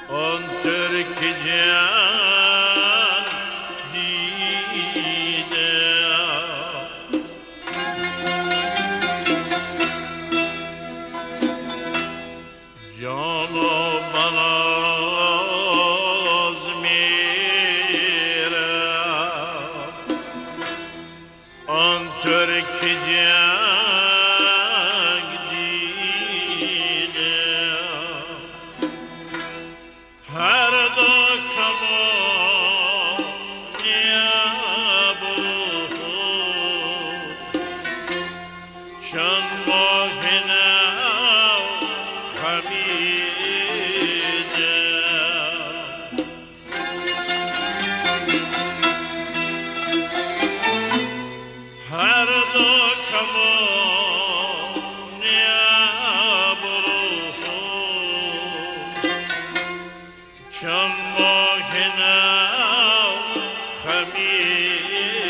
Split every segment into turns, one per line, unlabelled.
آن ترک جان دیده جان و بناز میره آن ترک جان دیده هر دو کمان نیابو چند ماه نو خمیده هر دو کمان نیابو چند ماه نو خمیده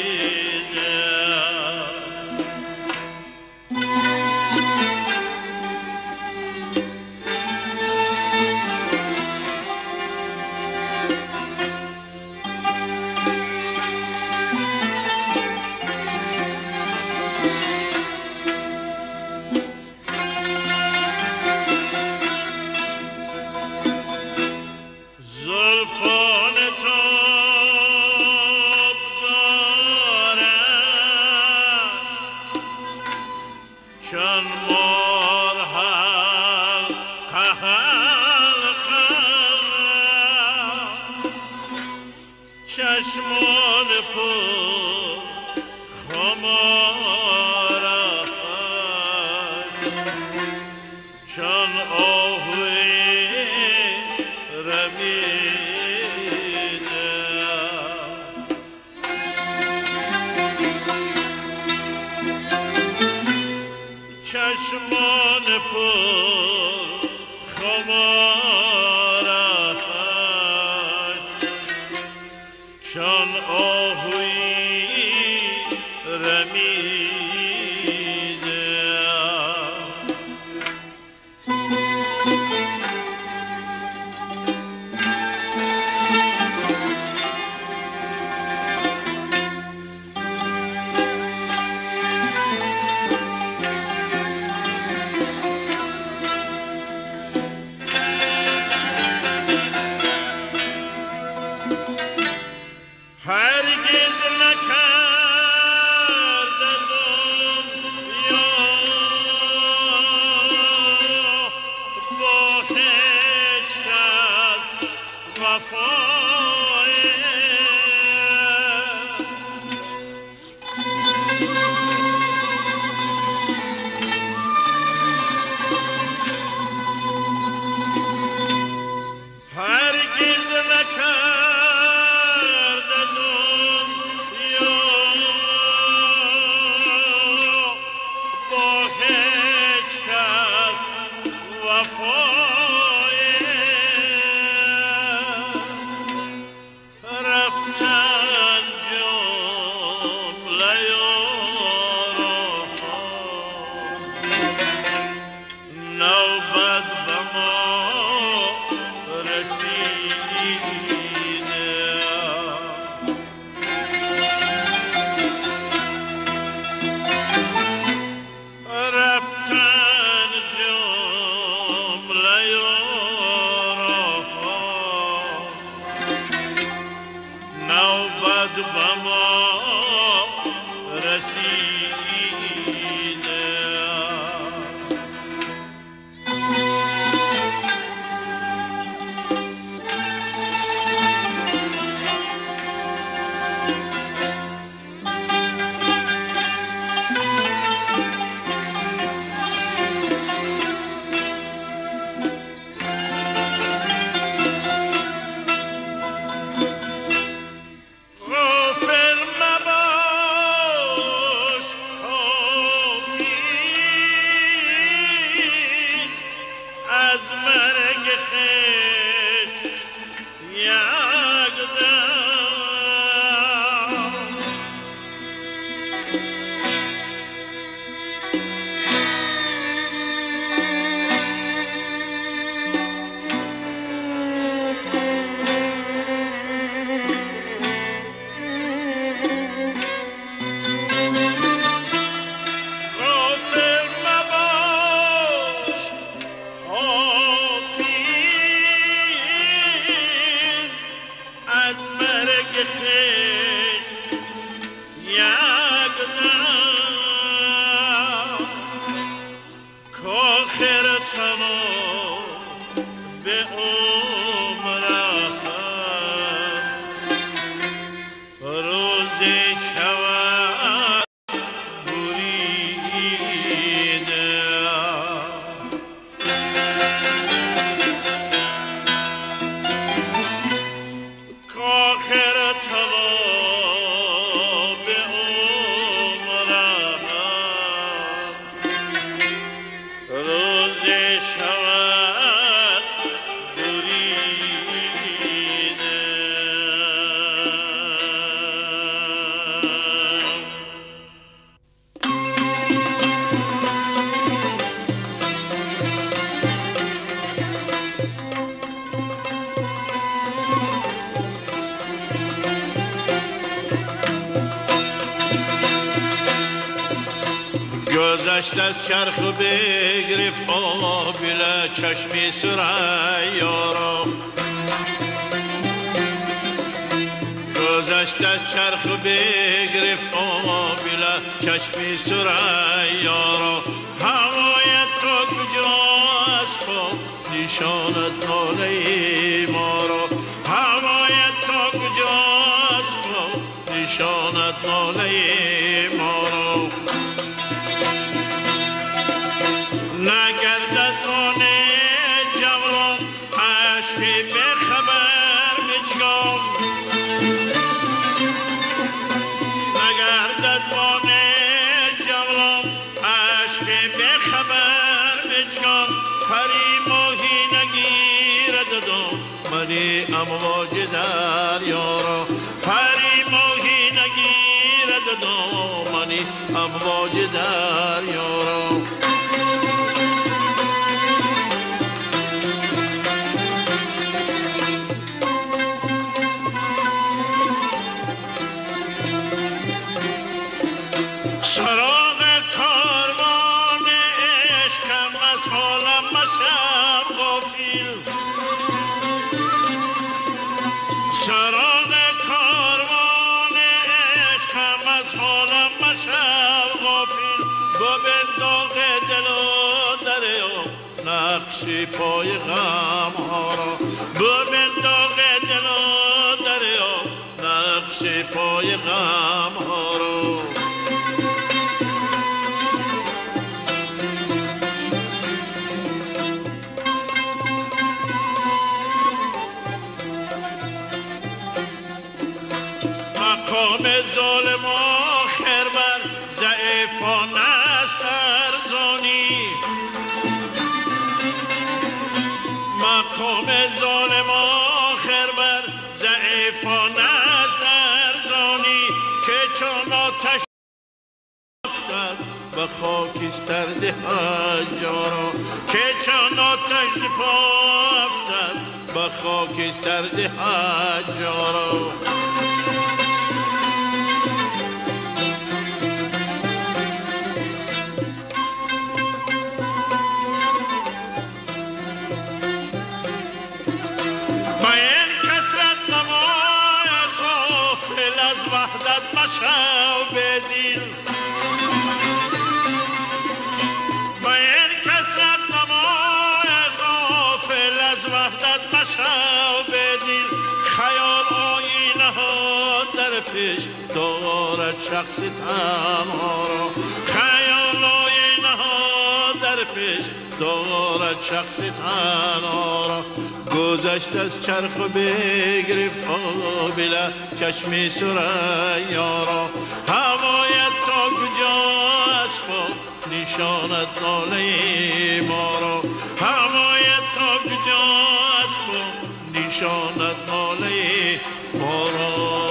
زلفان تاب دارد چون مار حلقه حلقه چشمان پر خمارد چون آهوی رمیده چشمان پر خمارد چون آهوی رمیده هرگز نکرده دنیا با هیچ کس وفای هرگز نکرده دنیا با هیچ کس وفای رفتن جمله یاران نوبت به ما رسیده رفتن جمله یاران نوبت به ما رسیده غافل خیش یک دم کاخر تمام به عمرم روزی شود بریده کاخر تمام به عمرم روزی شود بریده گذشت از چرخ و بگرفت آبله چشمی ثریا را گذشت از چرخ و بگرفت آبله چشمی ثریا را هوای تو کجاست پا نشانت ناله ما را هوای تو کجاست پا نشانت ناله ما را نگردد آن جوان عشقی به خبر مجگام نگردد آن جوان عشقی به خبر مجگام پری ماهی نگیرد دام منی امواج دریا را پری ماهی نگیرد دام منی امواج دریا را سراغ کاروان عشقم از حالم مشب غافل سراغ کاروان عشقم از حالم مشب غافل با بنداغ دل و دریا نقش پای غم ها را با بنداغ دل و دریا نقش پای غم ها را مقام ظالم آخر بر ضعیفان است ارزانی مقام ظالم آخر بر ضعیفان است ارزانی که چون آتش افتد به خاکستر دهد جارا که چون آتش پا افتد به خاکستر دهد جارا وحدت مشو به دل با این کسرت نمای غافل از وحدت مشو به دل خیال آینه ها در پیش دارد شخص تنها را خیال آینه ها در پیش دارد شخص تنها را گذشت از چرخ و بگرفت آبله چشمی ثریا را هوایت تا کجاست پا نشانت ناله ما را هوایت تا کجاست پا نشانت ناله ما را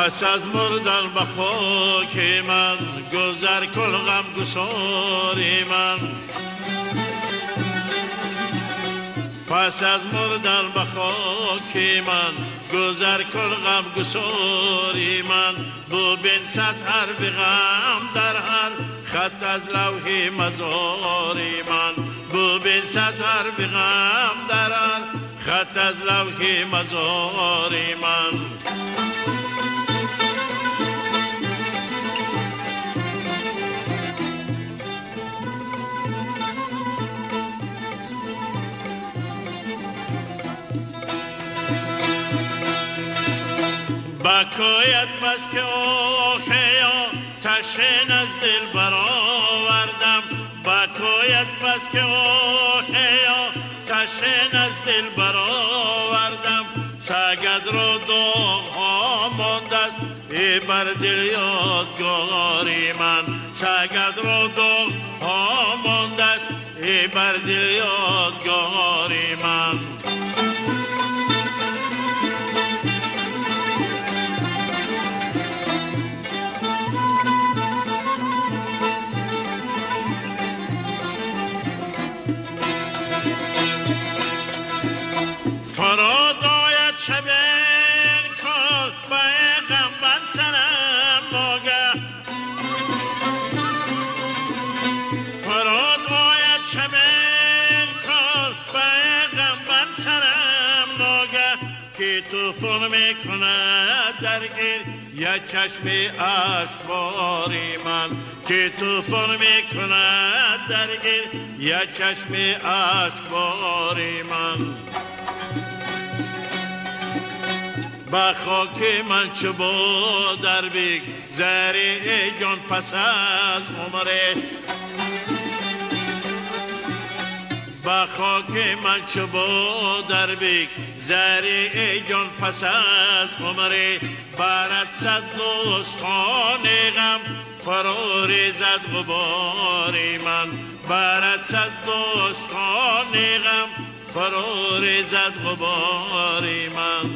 پس از مردن به خاک من گذر کن غمگسار من پس از مردن به خاک من گذر کن غم گساری من ببین صد حرف غم در هر خط از لوح مزاری من ببین صد حرف غم در هر خط از لوح مزاری من بکایت بس که آخیا تشن از دل برآوردم بکایت بس که آخیا تشن از دل برآوردم سگد را داغ ها مانده است بر دل یادگاری من سگد را داغ ها مانده است بر دل یادگاری من فراد آید شب انکار با غم بر سرم ناگه فراد آید شب انکار با غم بر سرم ناگه که طوفان میکند درگیر یک چشم اشکباری من که طوفان میکند درگیر یک چشم اشکباری من با خاک من چو با در بیگ زری جان پس از عمره با خاک من چو با در بیگ زری جان پس از عمره برد صد دوستان غم فراری زد غباری من برد صد دوستان غم فراری زد غباری من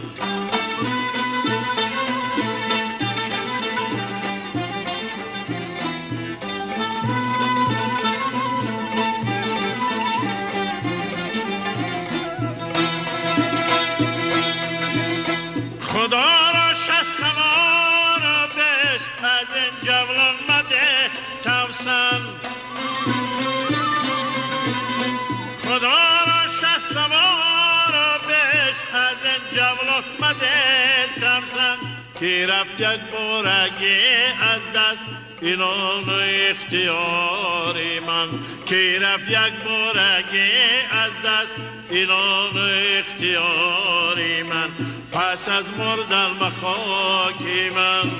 خدا را شست سوار بش از این جولان مده توسن خدا را شست سوار بش از این جولان مده توسن که رفت یک بارگی از دست اینان اختیاری من که رفت یک بارگی از دست اینان اختیاری من پس از مردن به خاک من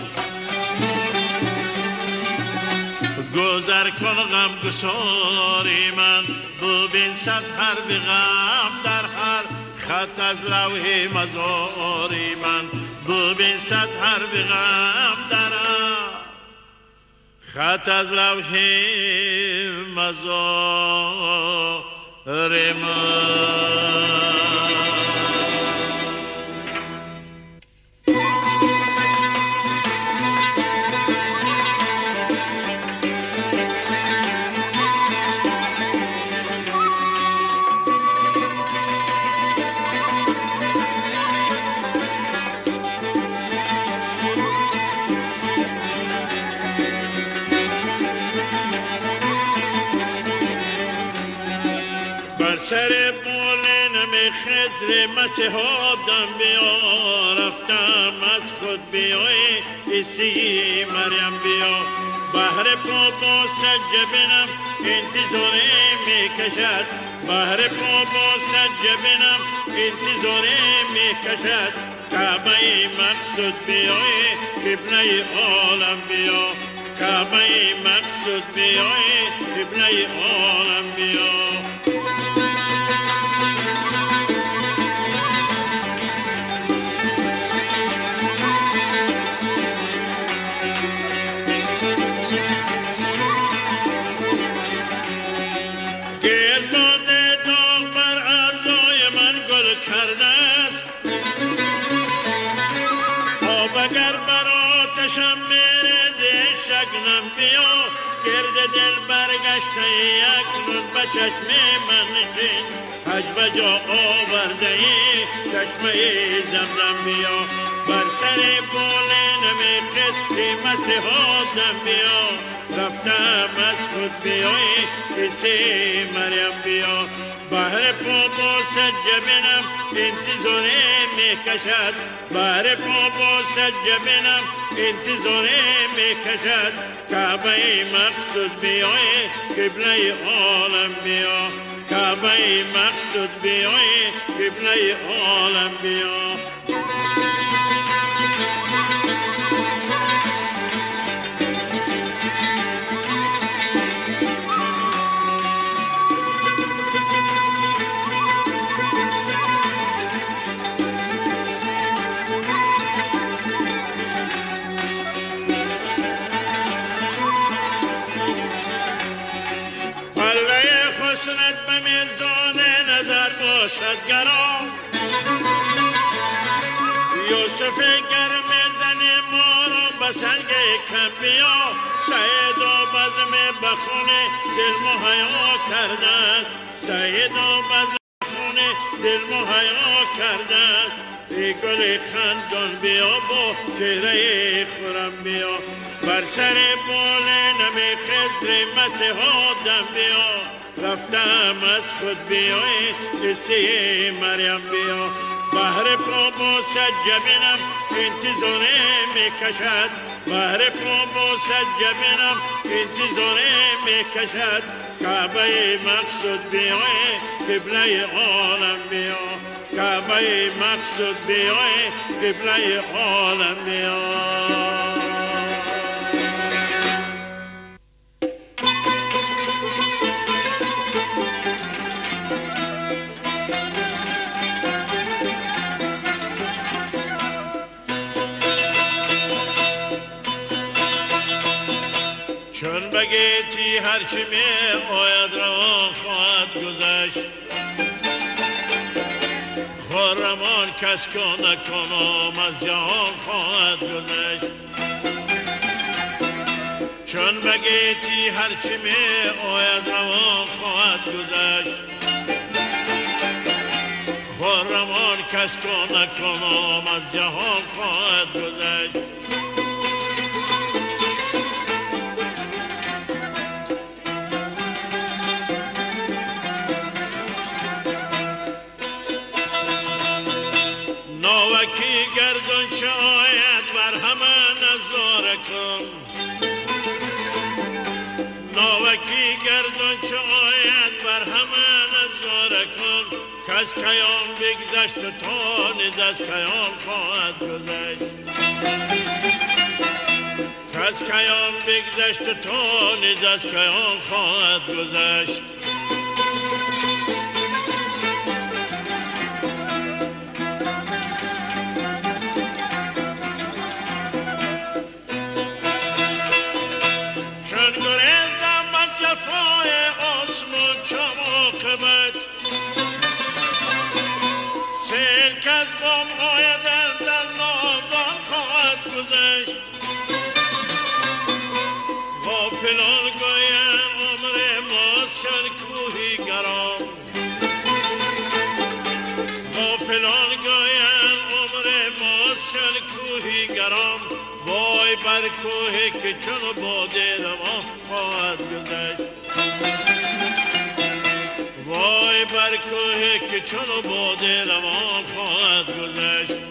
گذر کن غم گساری من ببین صد حرف غم در هر خط از لوح مزاری من ببین صد حرف غم در هر خط از لوح مزاری من سر بالینم خضر مسیحا دم بیا رفتم از خود بیای عیسی مریم بیا بحر بابا سجبنم انتظاری میکشد بحر بابا سجبنم انتظاری میکشد کعبه مقصود بیای قبله عالم بیا کعبه مقصود بیای قبله عالم بیا کرده است آب اگر بر آتشم میرزه شگنم بیا گرد دل برگشته اکنون به چشم من نشین حج به جا آورده ای چشمه زمزم بیا بر سر بال نمی خستی مسیحا دم بیا رفتم از خود بیای کسی مریم بیا بهر بابا سجه بینم انتظاره می کشد بهر بابا سجه بینم انتظاره می کشد کعبه مقصود بیای قبله عالم بیا کعبه مقصود بیای قبله عالم بیا حسنت به میزان نظر باشد گرام یوسف گرم زن ما رو به سنگ کم بیا سعید و بزم بخونه دل مهیا کرده است سعید و بزم بخونه دل مهیا کرده است ای گل خندان بیا با چهره خورم بیا بر سر بال نمی خضر مسیحا دم بیا رفتم از خود بیای قصه مریم بیا بهر بابا سجه بینم انتظاره می کشد بهر بابا سجه بینم انتظاره می کشد کعبه مقصود بیای قبله عالم بیا کعبه مقصود بیای قبله عالم بیا چون بگیتی هرچی می آید روان خواهد گذشت خرمان کس که نکنم از جهان خواهد گذشت چون بگیتی هرچی می آید روان خواهد گذشت خرمان کس که نکنم از جهان خواهد گذشت ناوکی گردون چه آید بر همه نظاره کن ناوکی گردون چه آید بر همه نظاره کن کس کیان بگذشت تا نیز از کیان خواهد گذشت کس کیان بگذشت تا نیز از کیان خواهد گذشت جفای آسمان چم عاقبت سیل که از بام آیدن در ناودان خواهد گذشت غافلان گوین عمر ماست شد کوهی گرام غافلان گوین عمر ماست شد کوهی گرام وای بر کوهی که چون باده روان خواهد گذشت وای بر کوهی که چون باده روان خواهد گذشت